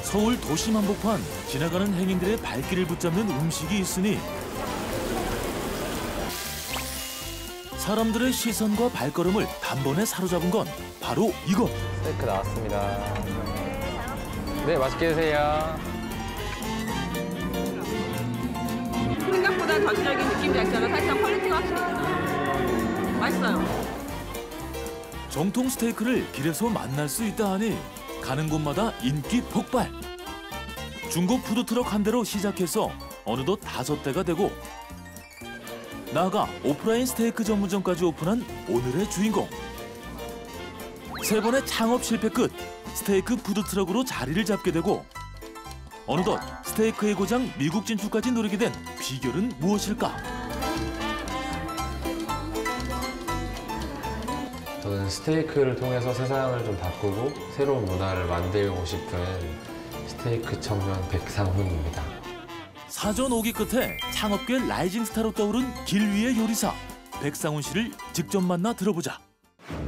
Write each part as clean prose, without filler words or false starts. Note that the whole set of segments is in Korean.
서울 도심 한복판 지나가는 행인들의 발길을 붙잡는 음식이 있으니 사람들의 시선과 발걸음을 단번에 사로잡은 건 바로 이것. 스테이크 나왔습니다. 네, 맛있게 드세요. 생각보다 전체적인 느낌이 있잖아. 살짝 퀄리티가 확실히 맛있어요. 정통 스테이크를 길에서 만날 수 있다 하니 가는 곳마다 인기 폭발. 중고 푸드트럭 한 대로 시작해서 어느덧 5대가 되고 나아가 오프라인 스테이크 전문점까지 오픈한 오늘의 주인공. 3번의 창업 실패 끝 스테이크 푸드트럭으로 자리를 잡게 되고 어느덧 스테이크의 고장 미국 진출까지 노리게 된 비결은 무엇일까? 저는 스테이크를 통해서 세상을 좀 바꾸고 새로운 문화를 만들고 싶은 스테이크 청년 백상훈입니다. 사전 오기 끝에 창업계 라이징 스타로 떠오른 길 위의 요리사 백상훈 씨를 직접 만나 들어보자.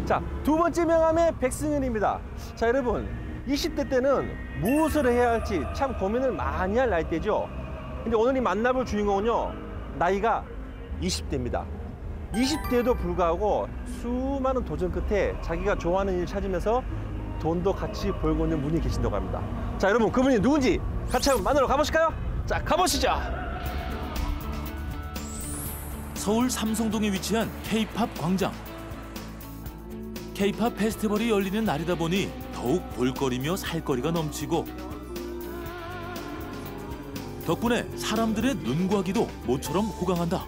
자, 2번째 명함의 백승현입니다. 자, 여러분 20대 때는 무엇을 해야 할지 참 고민을 많이 할 나이대죠. 근데 오늘 이 만나볼 주인공은요, 나이가 20대입니다. 20대에도 불구하고 수많은 도전 끝에 자기가 좋아하는 일을 찾으면서 돈도 같이 벌고 있는 분이 계신다고 합니다. 자, 여러분 그분이 누군지 같이 한번 만나러 가보실까요? 자, 가보시죠. 서울 삼성동에 위치한 K-팝 광장. K-팝 페스티벌이 열리는 날이다 보니 더욱 볼거리며 살거리가 넘치고 덕분에 사람들의 눈과 귀도 모처럼 호강한다.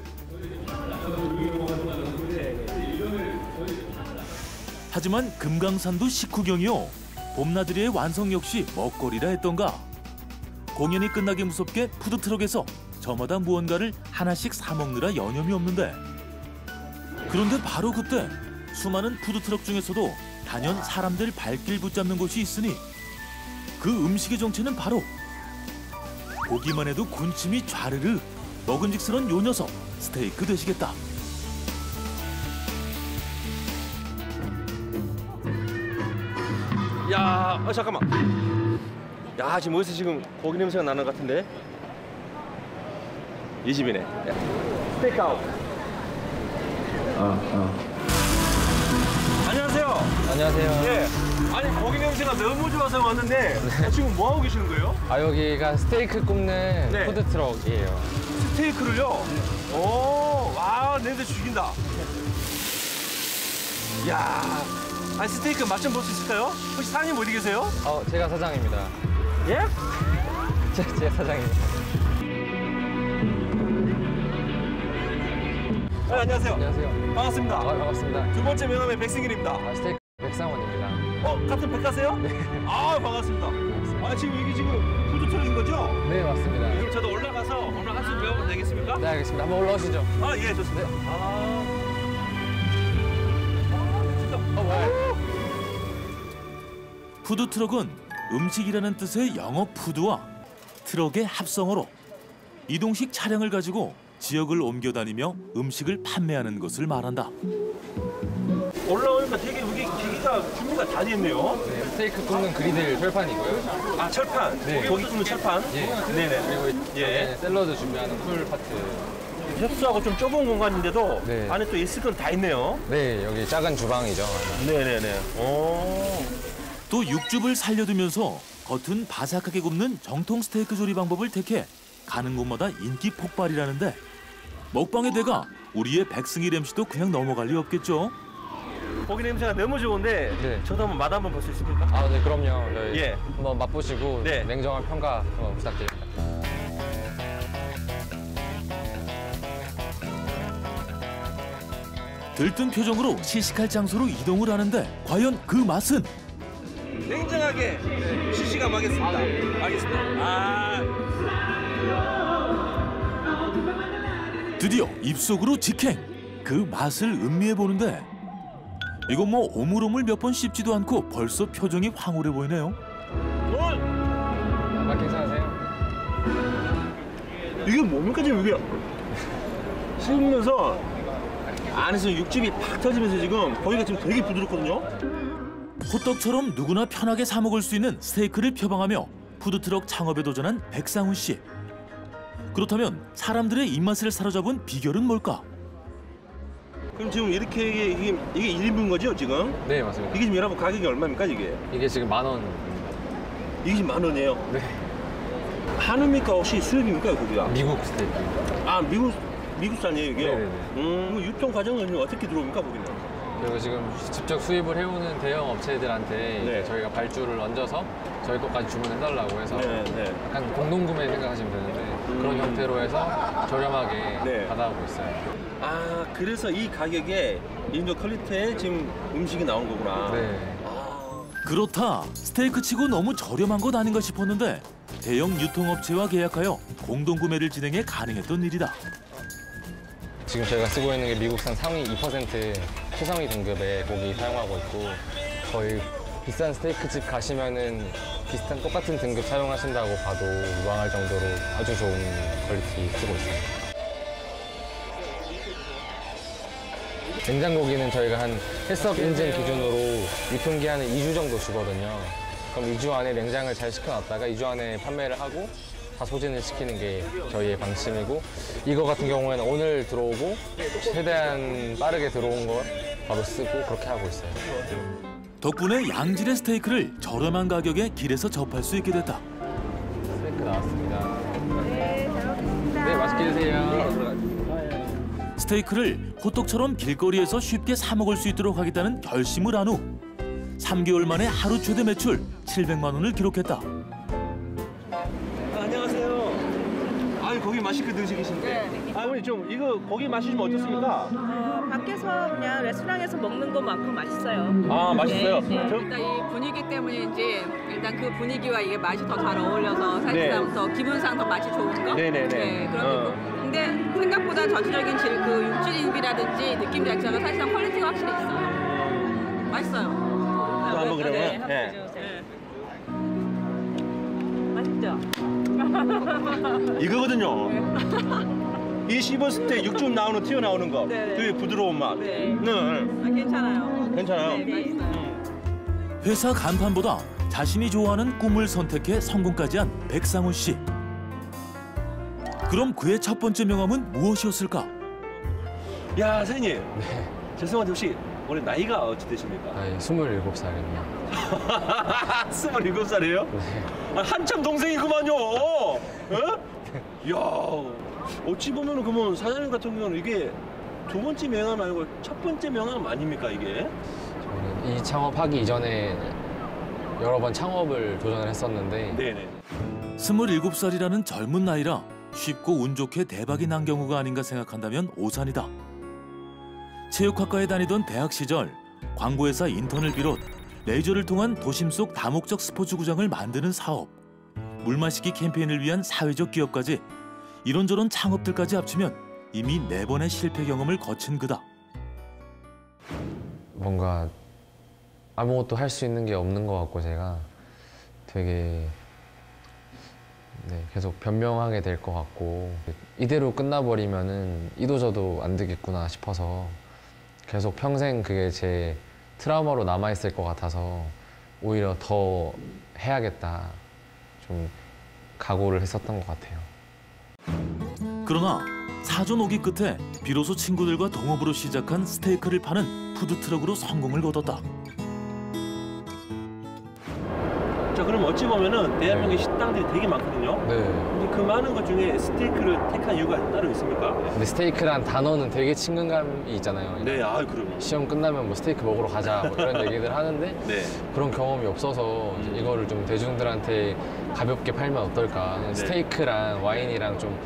하지만 금강산도 식후경이요. 봄나들이의 완성 역시 먹거리라 했던가. 공연이 끝나기 무섭게 푸드트럭에서 저마다 무언가를 하나씩 사 먹느라 여념이 없는데 그런데 바로 그때 수많은 푸드트럭 중에서도 단연 사람들 발길 붙잡는 곳이 있으니 그 음식의 정체는 바로 보기만 해도 군침이 좌르르 먹음직스러운 요 녀석 스테이크 되시겠다. 야, 잠깐만. 야, 지금 어디서 지금 고기 냄새가 나는 것 같은데? 이 집이네. 스테이크 아웃. 안녕하세요. 안녕하세요. 예. 아니, 고기 냄새가 너무 좋아서 왔는데 지금 뭐 하고 계시는 거예요? 아, 여기가 스테이크 굽는 네. 푸드트럭이에요. 스테이크를요? 오, 와, 냄새 죽인다. 이야, 아니, 스테이크 맛 좀 볼 수 있을까요? 혹시 사장님 어디 계세요? 제가 사장입니다. 예? 제가 사장입니다. 네, 안녕하세요. 안녕하세요. 반갑습니다. 반갑습니다. 2번째 명함의 백승일입니다. 스테이크 백상훈입니다. 같은 백가세요? 네. 반갑습니다. 아, 지금 이게 지금 푸드트럭인 거죠? 네, 맞습니다. 그럼 저도 올라가서 오늘 한 수 배워보면 되겠습니까? 네, 알겠습니다. 한번 올라오시죠. 예, 좋습니다. 푸드트럭은 음식이라는 뜻의 영어 푸드와 트럭의 합성어로 이동식 차량을 가지고 지역을 옮겨 다니며 음식을 판매하는 것을 말한다. 올라오니까 되게 여기 기기가 준비가 다 돼 있네요. 네, 스테이크 굽는 그리들 철판이고요. 아, 철판. 네. 고기 굽는 철판. 예. 네네. 그리고 예. 샐러드 준비하는 풀 파트. 협소하고 좀 좁은 공간인데도 네. 안에 또 있을 건 다 있네요. 네, 여기 작은 주방이죠. 네네네. 오. 또 육즙을 살려두면서 겉은 바삭하게 굽는 정통 스테이크 조리 방법을 택해 가는 곳마다 인기 폭발이라는데 먹방의 대가 우리의 백승일 MC도 그냥 넘어갈 리 없겠죠? 고기 냄새가 너무 좋은데 네. 저도 한번 맛 한번 볼 수 있습니까? 네, 그럼요. 저희 예. 한번 맛보시고 네. 냉정한 평가 한번 부탁드립니다. 들뜬 표정으로 시식할 장소로 이동을 하는데 과연 그 맛은? 냉정하게 시식하겠습니다. 알겠습니다. 드디어 입속으로 직행! 그 맛을 음미해 보는데 이건 뭐 오물오물 몇 번 씹지도 않고 벌써 표정이 황홀해 보이네요. 맛 괜찮으세요? 이게 뭡니까 지금 이게? 씹으면서 안에서 육즙이 팍 터지면서 지금 고기가 지금 되게 부드럽거든요. 호떡처럼 누구나 편하게 사 먹을 수 있는 스테이크를 표방하며 푸드트럭 창업에 도전한 백상훈 씨. 그렇다면 사람들의 입맛을 사로잡은 비결은 뭘까? 그럼 지금 이렇게 이게 1인분 거죠 지금? 네, 맞습니다. 이게 지금 여러분 가격이 얼마입니까 이게? 이게 지금 10,000원. 이게 지금 10,000원이에요? 네. 한우입니까 혹시 수입입니까 고기가? 미국 스테이크. 아 미국산이에요 이게? 네네네. 그 유통 과정은 어떻게 들어옵니까 고기는? 그리고 지금 직접 수입을 해오는 대형 업체들한테 네. 이제 저희가 발주를 얹어서 저희 것까지 주문해달라고 해서 네. 약간 공동구매 생각하시면 되는데 그런 형태로 해서 저렴하게 네. 받아오고 있어요. 아 그래서 이 가격에 이 정도 퀄리티의 지금 음식이 나온 거구나. 네. 그렇다. 스테이크 치고 너무 저렴한 것 아닌가 싶었는데 대형 유통업체와 계약하여 공동구매를 진행해 가능했던 일이다. 지금 저희가 쓰고 있는 게 미국산 상위 2% 최상위 등급의 고기 사용하고 있고 거의 비싼 스테이크집 가시면은 비슷한 똑같은 등급 사용하신다고 봐도 무방할 정도로 아주 좋은 퀄리티 쓰고 있어요. 냉장고기는 저희가 한 헬스업 인증 기준으로 유통기한을 2주 정도 주거든요. 그럼 2주 안에 냉장을 잘 시켜놨다가 2주 안에 판매를 하고 다 소진을 시키는 게 저희의 방침이고 이거 같은 경우에는 오늘 들어오고 최대한 빠르게 들어온 걸 바로 쓰고 그렇게 하고 있어요. 덕분에 양질의 스테이크를 저렴한 가격에 길에서 접할 수 있게 됐다. 스테이크 나왔습니다. 네, 잘 먹겠습니다. 네, 맛있게 드세요. 스테이크를 호떡처럼 길거리에서 쉽게 사 먹을 수 있도록 하겠다는 결심을 한 후 3개월 만에 하루 최대 매출 700만 원을 기록했다. 안녕하세요. 아유 고기 맛있게 드시겠는데. 네. 아버님 좀 이거 고기 맛이 좀 어떻습니까? 밖에서 그냥 레스토랑에서 먹는 것만큼 맛있어요. 아 맛있어요. 네. 일단 이 분위기 때문인지 일단 그 분위기와 이게 맛이 더 잘 어울려서 사실상 더 기분상 더 맛이 좋은 거. 네네네. 네, 그런 게 있고. 근데 생각보다 전체적인 그 육질인비라든지 느낌 자체가 사실상 퀄리티가 확실히 있어요. 맛있어요. 또 한번 그러면. 네, 한번 네. 드셔보세요. 맛있죠? 이거거든요. 이 씹었을 때 육즙 나오는 튀어나오는 거. 네네. 되게 부드러운 맛. 네. 네. 아, 괜찮아요. 괜찮아요. 네, 맛있어요. 회사 간판보다 자신이 좋아하는 꿈을 선택해 성공까지 한 백상훈 씨. 그럼 그의 첫 번째 명함은 무엇이었을까? 야 선생님. 죄송한데 혹시 올해 나이가 어찌 되십니까? 아, 27살입니다. 27살이에요? 네. 아, 한참 동생이구만요. 어? 이야, 어찌 보면 그러면 사장님 같은 경우는 이게 두 번째 명함 아니고 첫 번째 명함 아닙니까 이게? 저는 이 창업하기 이전에 여러 번 창업을 도전을 했었는데 네네. 27살이라는 젊은 나이라 쉽고 운 좋게 대박이 난 경우가 아닌가 생각한다면 오산이다. 체육학과에 다니던 대학 시절 광고회사 인턴을 비롯 레이저를 통한 도심 속 다목적 스포츠구장을 만드는 사업, 물 마시기 캠페인을 위한 사회적 기업까지 이런저런 창업들까지 합치면 이미 4번의 실패 경험을 거친 그다. 뭔가 아무것도 할 수 있는 게 없는 것 같고 제가 되게 계속 변명하게 될 것 같고 이대로 끝나버리면은 이도저도 안 되겠구나 싶어서 계속 평생 그게 제 트라우마로 남아있을 것 같아서 오히려 더 해야겠다 좀 각오를 했었던 것 같아요. 그러나 사전 오기 끝에 비로소 친구들과 동업으로 시작한 스테이크를 파는 푸드트럭으로 성공을 거뒀다. 자 그럼 어찌 보면은 대한민국에 식당들이 되게 많거든요. 네. 근데 그 많은 것 중에 스테이크를 택한 이유가 따로 있습니까? 근데 스테이크란 단어는 되게 친근감이 있잖아요. 네, 아 그럼요. 시험 끝나면 뭐 스테이크 먹으러 가자 뭐 이런 얘기들 하는데 네. 그런 경험이 없어서 이제 이거를 좀 대중들한테 가볍게 팔면 어떨까. 네. 스테이크랑 와인이랑 좀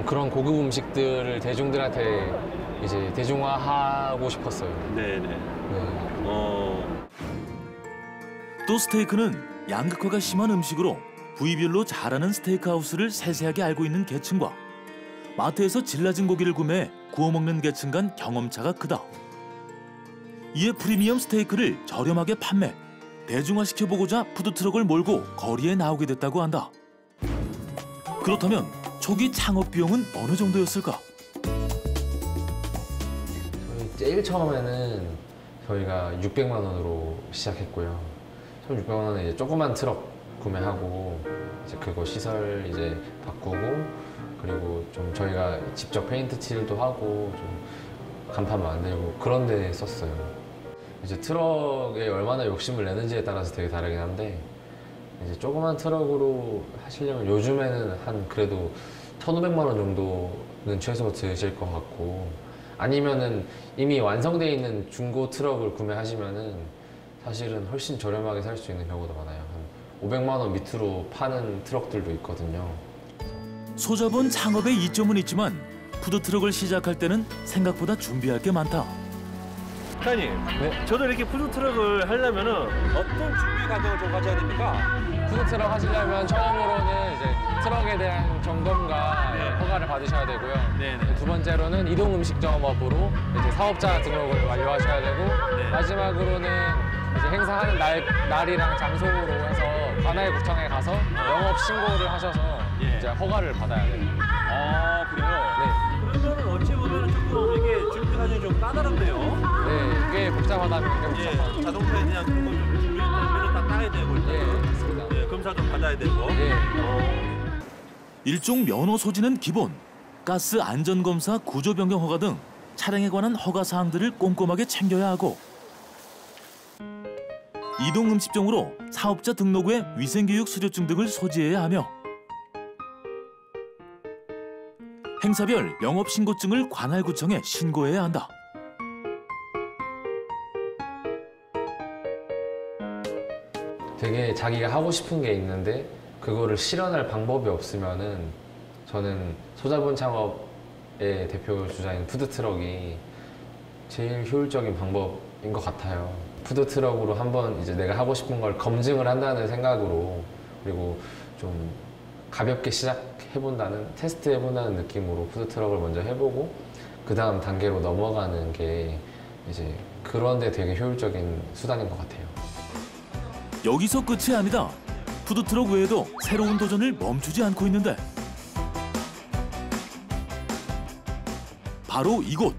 그런 고급 음식들을 대중들한테 이제 대중화하고 싶었어요. 네네. 네. 또 스테이크는 양극화가 심한 음식으로 부위별로 잘하는 스테이크 하우스를 세세하게 알고 있는 계층과 마트에서 질 낮은 고기를 구매해 구워 먹는 계층 간 경험차가 크다. 이에 프리미엄 스테이크를 저렴하게 판매, 대중화시켜보고자 푸드트럭을 몰고 거리에 나오게 됐다고 한다. 그렇다면 초기 창업 비용은 어느 정도였을까? 저희 제일 처음에는 저희가 600만 원으로 시작했고요. 처음 600만 원은 이제 조그만 트럭 구매하고 이제 그거 시설 이제 바꾸고 그리고 좀 저희가 직접 페인트 칠도 하고 좀 간판 만들고 그런 데 썼어요. 이제 트럭에 얼마나 욕심을 내는지에 따라서 되게 다르긴 한데 이제 조그만 트럭으로 하시려면 요즘에는 한 그래도 1,500만 원 정도는 최소 드실 것 같고 아니면은 이미 완성되어 있는 중고 트럭을 구매하시면은 사실은 훨씬 저렴하게 살 수 있는 경우도 많아요. 한 500만 원 밑으로 파는 트럭들도 있거든요. 소자본 창업의 이점은 있지만 푸드트럭을 시작할 때는 생각보다 준비할 게 많다. 사장님, 저도 이렇게 푸드트럭을 하려면은 어떤 준비 과정을 좀 가져야 됩니까? 푸드트럭 하시려면 처음으로는 이제 트럭에 대한 점검과 허가를 받으셔야 되고요. 두 번째로는 이동음식점업으로 이제 사업자 등록을 완료하셔야 되고 마지막으로는 이제 행사하는 날이랑 장소로 해서 관할구청에 가서 영업 신고를 하셔서 이제 허가를 받아야 돼요. 아, 그래요? 네. 그러면 어찌 보면 조금 이게 준비 과정이 좀 까다롭네요. 네, 꽤 복잡하다면 꽤 복잡하죠. 자동차에 대한 그런 걸좀 준비를 딱 따야 되고 일단. 맞습니다. 네, 검사도 받아야 되고. 일종 면허 소지는 기본, 가스 안전검사, 구조 변경 허가 등 차량에 관한 허가 사항들을 꼼꼼하게 챙겨야 하고 이동 음식점으로 사업자 등록 후에 위생교육 수료증 등을 소지해야 하며 행사별 영업신고증을 관할구청에 신고해야 한다. 되게 자기가 하고 싶은 게 있는데 그거를 실현할 방법이 없으면은 저는 소자본 창업의 대표 주자인 푸드트럭이 제일 효율적인 방법인 것 같아요. 푸드트럭으로 한번 이제 내가 하고 싶은 걸 검증을 한다는 생각으로 그리고 좀 가볍게 시작해본다는 테스트해본다는 느낌으로 푸드트럭을 먼저 해보고 그 다음 단계로 넘어가는 게 이제 그런데 되게 효율적인 수단인 것 같아요. 여기서 끝이 아니다. 푸드트럭 외에도 새로운 도전을 멈추지 않고 있는데 바로 이곳.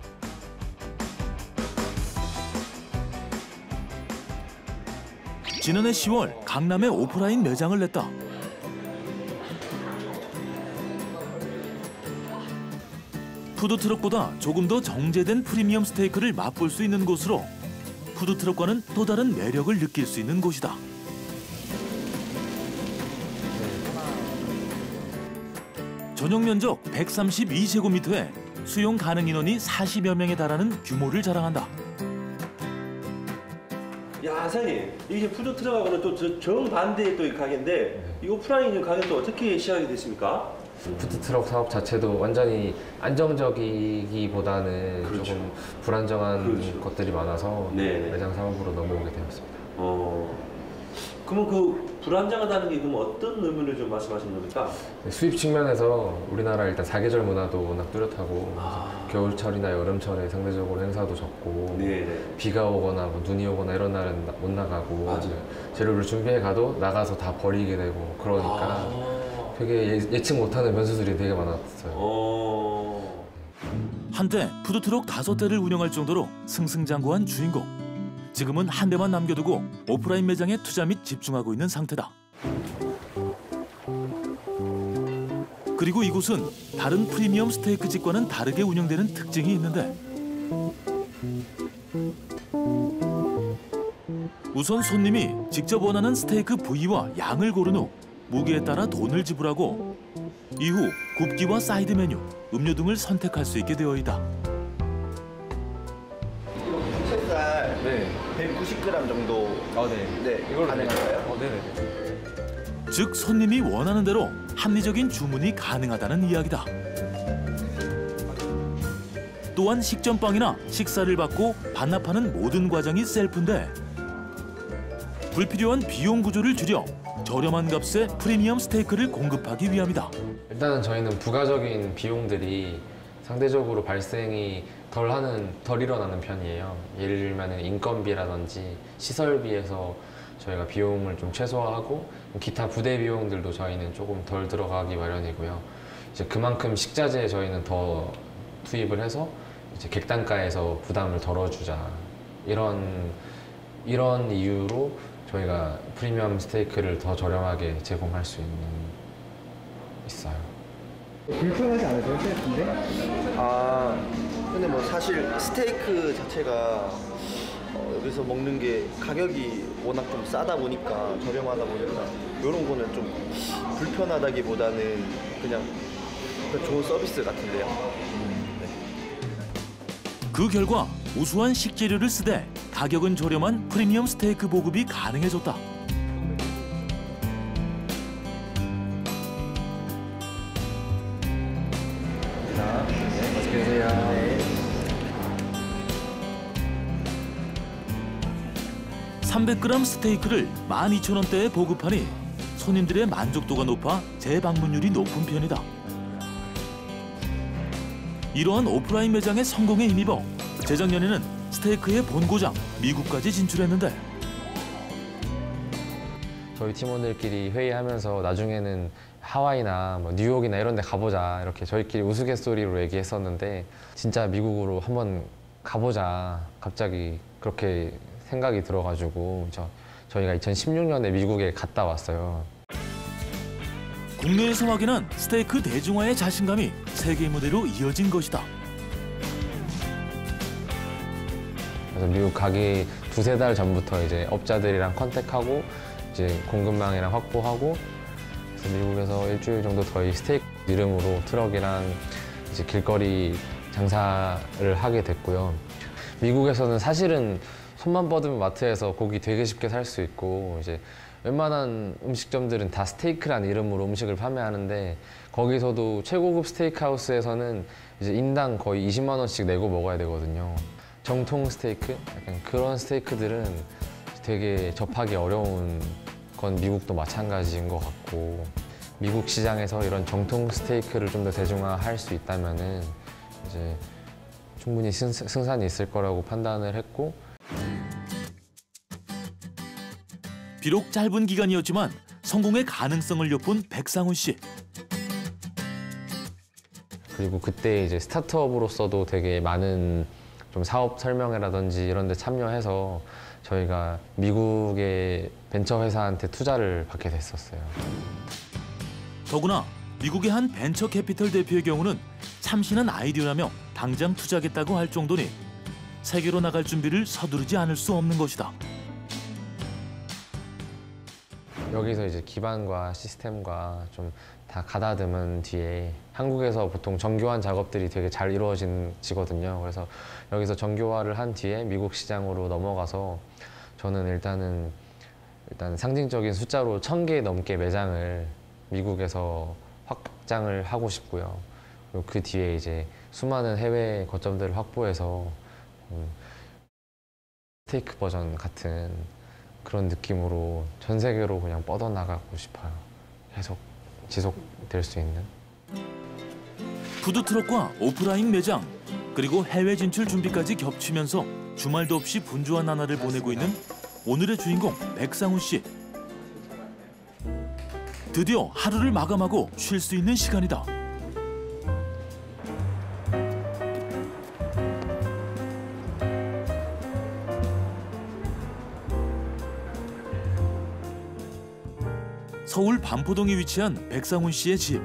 지난해 10월 강남에 오프라인 매장을 냈다. 푸드트럭보다 조금 더 정제된 프리미엄 스테이크를 맛볼 수 있는 곳으로 푸드트럭과는 또 다른 매력을 느낄 수 있는 곳이다. 전용 면적 132제곱미터에 수용 가능 인원이 40여 명에 달하는 규모를 자랑한다. 야, 사장님, 이게 푸드트럭하고는 또 정반대의 또 이 가게인데 이 오프라인 가게는 또 어떻게 시작이 됐습니까? 푸드트럭 사업 자체도 완전히 안정적이기보다는 그렇죠. 조금 불안정한 그렇죠. 것들이 많아서 네네. 매장 사업으로 넘어오게 되었습니다. 그러면 그 불안정하다는 게 그럼 어떤 의미를 좀 말씀하시는 겁니까? 수입 측면에서 우리나라 일단 사계절 문화도 워낙 뚜렷하고 겨울철이나 여름철에 상대적으로 행사도 적고 네네. 비가 오거나 뭐 눈이 오거나 이런 날은 못 나가고 맞아요. 재료를 준비해 가도 나가서 다 버리게 되고 그러니까 되게 예측 못하는 변수들이 되게 많았어요. 한때 푸드트럭 5대를 운영할 정도로 승승장구한 주인공. 지금은 한 대만 남겨두고 오프라인 매장에 투자 및 집중하고 있는 상태다. 그리고 이곳은 다른 프리미엄 스테이크 집과는 다르게 운영되는 특징이 있는데 우선 손님이 직접 원하는 스테이크 부위와 양을 고른 후 무게에 따라 돈을 지불하고 이후 굽기와 사이드 메뉴, 음료 등을 선택할 수 있게 되어 있다. 햇살 네. 190g 정도 네, 이걸로 가능할까요? 네네네. 즉 손님이 원하는 대로 합리적인 주문이 가능하다는 이야기다. 또한 식전빵이나 식사를 받고 반납하는 모든 과정이 셀프인데 불필요한 비용 구조를 줄여 저렴한 값에 프리미엄 스테이크를 공급하기 위함이다. 일단은 저희는 부가적인 비용들이 상대적으로 발생이 덜 일어나는 편이에요. 예를 들면 인건비라든지 시설비에서 저희가 비용을 좀 최소화하고 기타 부대 비용들도 저희는 조금 덜 들어가기 마련이고요. 이제 그만큼 식자재에 저희는 더 투입을 해서 이제 객단가에서 부담을 덜어주자 이런 이유로 저희가 프리미엄 스테이크를 더 저렴하게 제공할 수 있어요. 불편하지 않으세요, 스테이크인데? 근데 뭐 사실 스테이크 자체가 여기서 먹는 게 가격이 워낙 좀 싸다 보니까 저렴하다 보니까 이런 거는 좀 불편하다기보다는 그냥 좋은 서비스 같은데요. 그 결과 우수한 식재료를 쓰되 가격은 저렴한 프리미엄 스테이크 보급이 가능해졌다. 맛있게 드세요. 네. 300g 스테이크를 12,000원대에 보급하니 손님들의 만족도가 높아 재방문율이 높은 편이다. 이러한 오프라인 매장의 성공에 힘입어 재작년에는 스테이크의 본고장 미국까지 진출했는데 저희 팀원들끼리 회의하면서 나중에는 하와이나 뭐 뉴욕이나 이런 데 가보자 이렇게 저희끼리 우스갯소리로 얘기했었는데 진짜 미국으로 한번 가보자 갑자기 그렇게 생각이 들어가지고 저희가 2016년에 미국에 갔다 왔어요. 국내에서 확인한 스테이크 대중화의 자신감이 세계 무대로 이어진 것이다. 그래서 미국 가기 두세 달 전부터 이제 업자들이랑 컨택하고 이제 공급망이랑 확보하고 그래서 미국에서 일주일 정도 거의 스테이크 이름으로 트럭이랑 이제 길거리 장사를 하게 됐고요. 미국에서는 사실은 손만 뻗으면 마트에서 고기 되게 쉽게 살 수 있고 이제 웬만한 음식점들은 다 스테이크라는 이름으로 음식을 판매하는데 거기서도 최고급 스테이크하우스에서는 이제 인당 거의 20만 원씩 내고 먹어야 되거든요. 정통 스테이크? 약간 그런 스테이크들은 되게 접하기 어려운 건 미국도 마찬가지인 것 같고 미국 시장에서 이런 정통 스테이크를 좀 더 대중화할 수 있다면은 이제 충분히 승산이 있을 거라고 판단을 했고 비록 짧은 기간이었지만 성공의 가능성을 엿본 백상훈 씨. 그리고 그때 이제 스타트업으로서도 되게 많은 좀 사업 설명회라든지 이런 데 참여해서 저희가 미국의 벤처 회사한테 투자를 받게 됐었어요. 더구나 미국의 한 벤처 캐피털 대표의 경우는 참신한 아이디어라며 당장 투자하겠다고 할 정도니 세계로 나갈 준비를 서두르지 않을 수 없는 것이다. 여기서 이제 기반과 시스템과 좀 다 가다듬은 뒤에 한국에서 보통 정교한 작업들이 되게 잘 이루어지거든요. 그래서 여기서 정교화를 한 뒤에 미국 시장으로 넘어가서 저는 일단 상징적인 숫자로 1,000개 넘게 매장을 미국에서 확장을 하고 싶고요. 그리고 그 뒤에 이제 수많은 해외 거점들을 확보해서 스테이크 버전 같은 그런 느낌으로 전 세계로 그냥 뻗어나가고 싶어요. 계속 지속될 수 있는. 푸드트럭과 오프라인 매장, 그리고 해외 진출 준비까지 겹치면서 주말도 없이 분주한 나날을 보내고 있는 오늘의 주인공 백상훈 씨. 드디어 하루를 마감하고 쉴 수 있는 시간이다. 서울 반포동에 위치한 백상훈 씨의 집.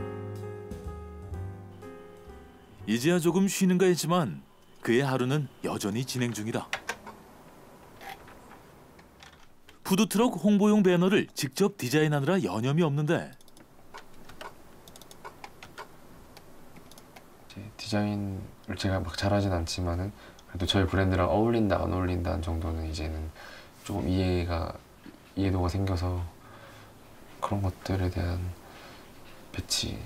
이제야 조금 쉬는가 했지만 그의 하루는 여전히 진행 중이다. 푸드트럭 홍보용 배너를 직접 디자인하느라 여념이 없는데 디자인을 제가 막 잘하진 않지만은 그래도 저희 브랜드랑 어울린다 안 어울린다는 정도는 이제는 조금 이해도가 생겨서 그런 것들에 대한 배치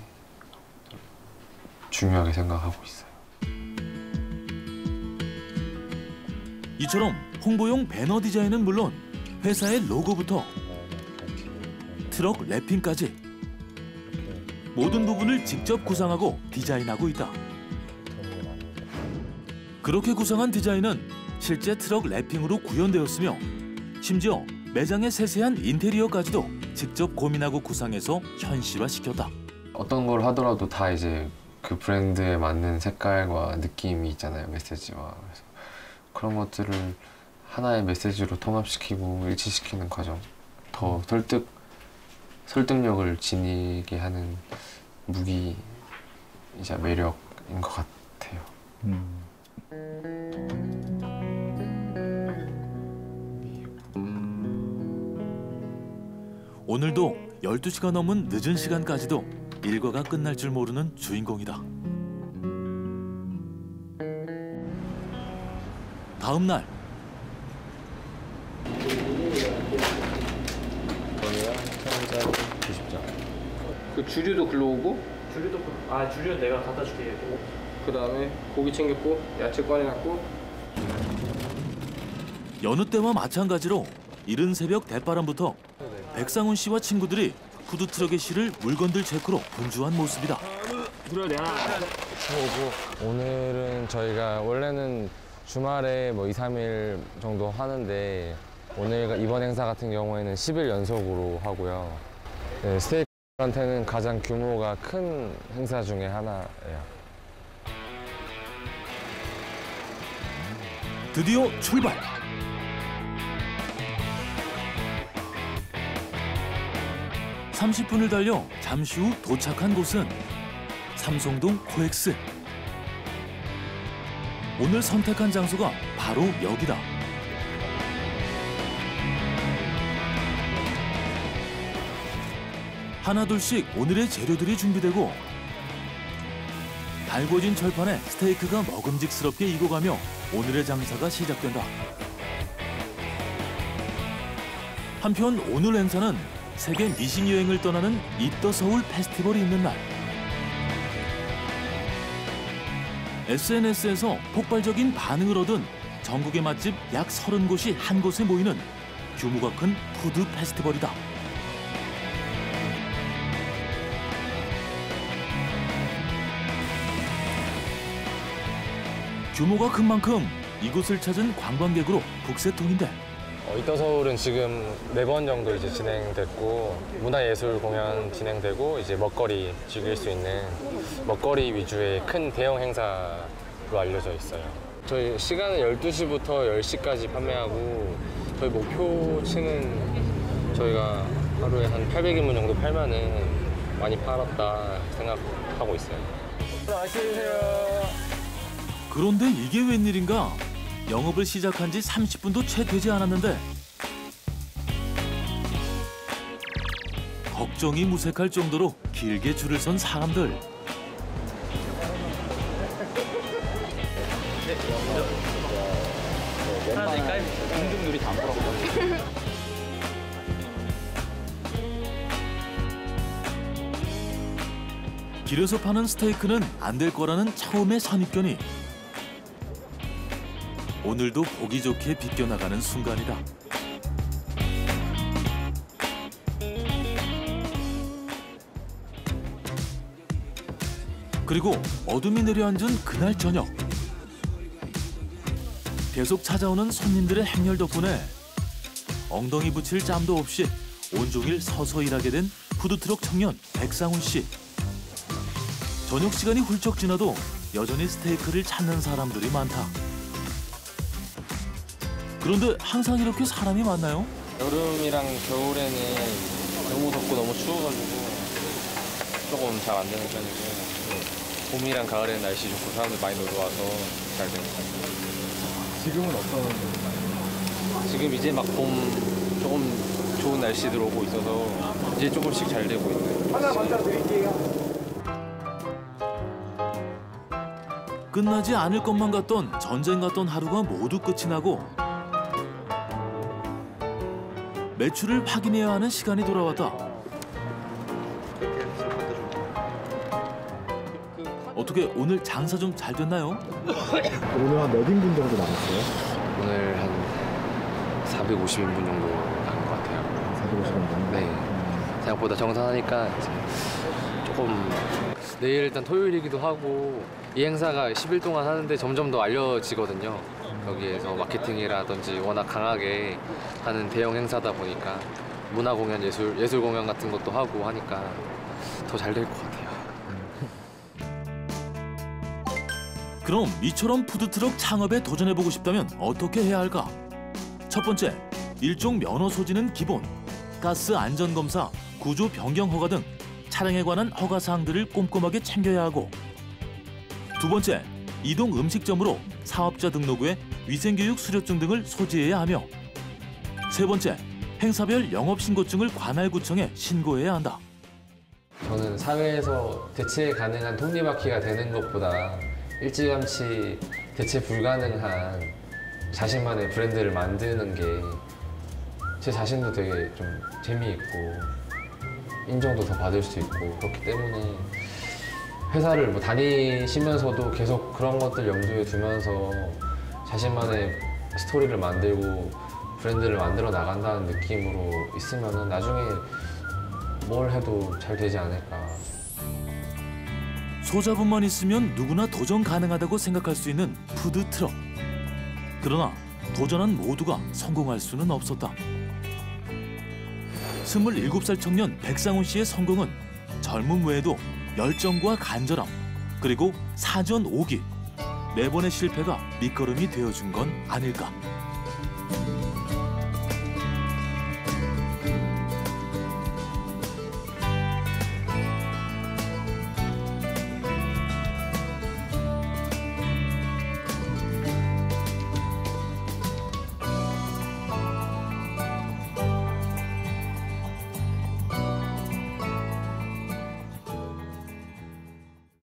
중요하게 생각하고 있어요. 이처럼 홍보용 배너 디자인은 물론 회사의 로고부터 트럭 랩핑까지 모든 부분을 직접 구상하고 디자인하고 있다. 그렇게 구상한 디자인은 실제 트럭 랩핑으로 구현되었으며 심지어 매장의 세세한 인테리어까지도 직접 고민하고 구상해서 현실화시켰다. 어떤 걸 하더라도 다 이제 그 브랜드에 맞는 색깔과 느낌이 있잖아요, 메시지와. 그래서 그런 것들을 하나의 메시지로 통합시키고 일치시키는 과정, 더 설득력을 지니게 하는 무기이자 매력인 것 같아요. 오늘도 12시가 넘은 늦은 시간까지도 일과가 끝날 줄 모르는 주인공이다. 다음 날 이거는 한 잔 90장. 그 주류도 글로 오고, 주류는 내가 갖다 줄게. 그 다음에 고기 챙겼고, 야채 꺼내놨고. 여느 때와 마찬가지로 이른 새벽 대바람부터 백상훈 씨와 친구들이 푸드트럭의 실을 물건들 체크로 분주한 모습이다. 오늘은 저희가 원래는 주말에 뭐 2, 3일 정도 하는데 오늘 이번 행사 같은 경우에는 10일 연속으로 하고요. 네, 스테이크한테는 가장 규모가 큰 행사 중에 하나예요. 드디어 출발! (30분을) 달려 잠시 후 도착한 곳은 삼성동 코엑스. 오늘 선택한 장소가 바로 여기다. 하나둘씩 오늘의 재료들이 준비되고 달궈진 철판에 스테이크가 먹음직스럽게 익어가며 오늘의 장사가 시작된다. 한편 오늘 행사는 세계 미신 여행을 떠나는 입더 서울 페스티벌이 있는 날. SNS에서 폭발적인 반응을 얻은 전국의 맛집 약 30곳이 한 곳에 모이는 규모가 큰 푸드 페스티벌이다. 규모가 큰 만큼 이곳을 찾은 관광객으로 북새통인데 입더 서울은 지금 4번 정도 이제 진행됐고 문화예술 공연 진행되고 이제 먹거리 즐길 수 있는 먹거리 위주의 큰 대형 행사로 알려져 있어요. 저희 시간은 12시부터 10시까지 판매하고 저희 목표치는 저희가 하루에 한 800인분 정도 팔면은 많이 팔았다 생각하고 있어요. 맛있게 드세요. 그런데 이게 웬일인가? 영업을 시작한 지 30분도 채 되지 않았는데 걱정이 무색할 정도로 길게 줄을 선 사람들. 길에서 파는 스테이크는 안 될 거라는 처음의 선입견이 오늘도 보기 좋게 비껴나가는 순간이다. 그리고 어둠이 내려앉은 그날 저녁. 계속 찾아오는 손님들의 행렬 덕분에 엉덩이 붙일 짬도 없이 온종일 서서 일하게 된 푸드트럭 청년 백상훈 씨. 저녁 시간이 훌쩍 지나도 여전히 스테이크를 찾는 사람들이 많다. 그런데 항상 이렇게 사람이 많나요? 여름이랑 겨울에는 너무 덥고 너무 추워가지고 조금 잘 안 되는 편이고 봄이랑 가을에는 날씨 좋고 사람들 많이 놀러 와서 잘 되는 편이에요. 지금은 어떤? 지금 이제 막 봄 조금 좋은 날씨들 오고 있어서 이제 조금씩 잘 되고 있는. 하나 먼저 드릴게요. 끝나지 않을 것만 같던 전쟁 같던 하루가 모두 끝이 나고 매출을 확인해야 하는 시간이 돌아왔다. 어떻게 오늘 장사 좀 잘 됐나요? 오늘 한 몇 인분 정도 남았어요? 오늘 한 450인분 정도 나온 것 같아요. 450원 정도? 네. 생각보다 정산하니까 이제 조금 내일 일단 토요일이기도 하고 이 행사가 10일 동안 하는데 점점 더 알려지거든요. 여기에서 마케팅이라든지 워낙 강하게 하는 대형 행사다 보니까 문화 공연, 예술 공연 같은 것도 하고 하니까 더 잘 될 것 같아요. 그럼 이처럼 푸드트럭 창업에 도전해보고 싶다면 어떻게 해야 할까? 첫 번째, 일종 면허 소지는 기본, 가스 안전검사, 구조 변경 허가 등 차량에 관한 허가 사항들을 꼼꼼하게 챙겨야 하고, 두 번째, 이동 음식점으로 사업자 등록 후에 위생교육 수료증 등을 소지해야 하며, 세 번째, 행사별 영업신고증을 관할구청에 신고해야 한다. 저는 사회에서 대체 가능한 톱니바퀴가 되는 것보다 일찌감치 대체 불가능한 자신만의 브랜드를 만드는 게 제 자신도 되게 좀 재미있고 인정도 더 받을 수 있고, 그렇기 때문에 회사를 뭐 다니시면서도 계속 그런 것들 염두에 두면서 자신만의 스토리를 만들고 브랜드를 만들어 나간다는 느낌으로 있으면은 나중에 뭘 해도 잘 되지 않을까. 소자분만 있으면 누구나 도전 가능하다고 생각할 수 있는 푸드트럭. 그러나 도전한 모두가 성공할 수는 없었다. 27살 청년 백상훈 씨의 성공은 젊음 외에도 열정과 간절함, 그리고 사전 오기, 4번의 실패가 밑거름이 되어준 건 아닐까.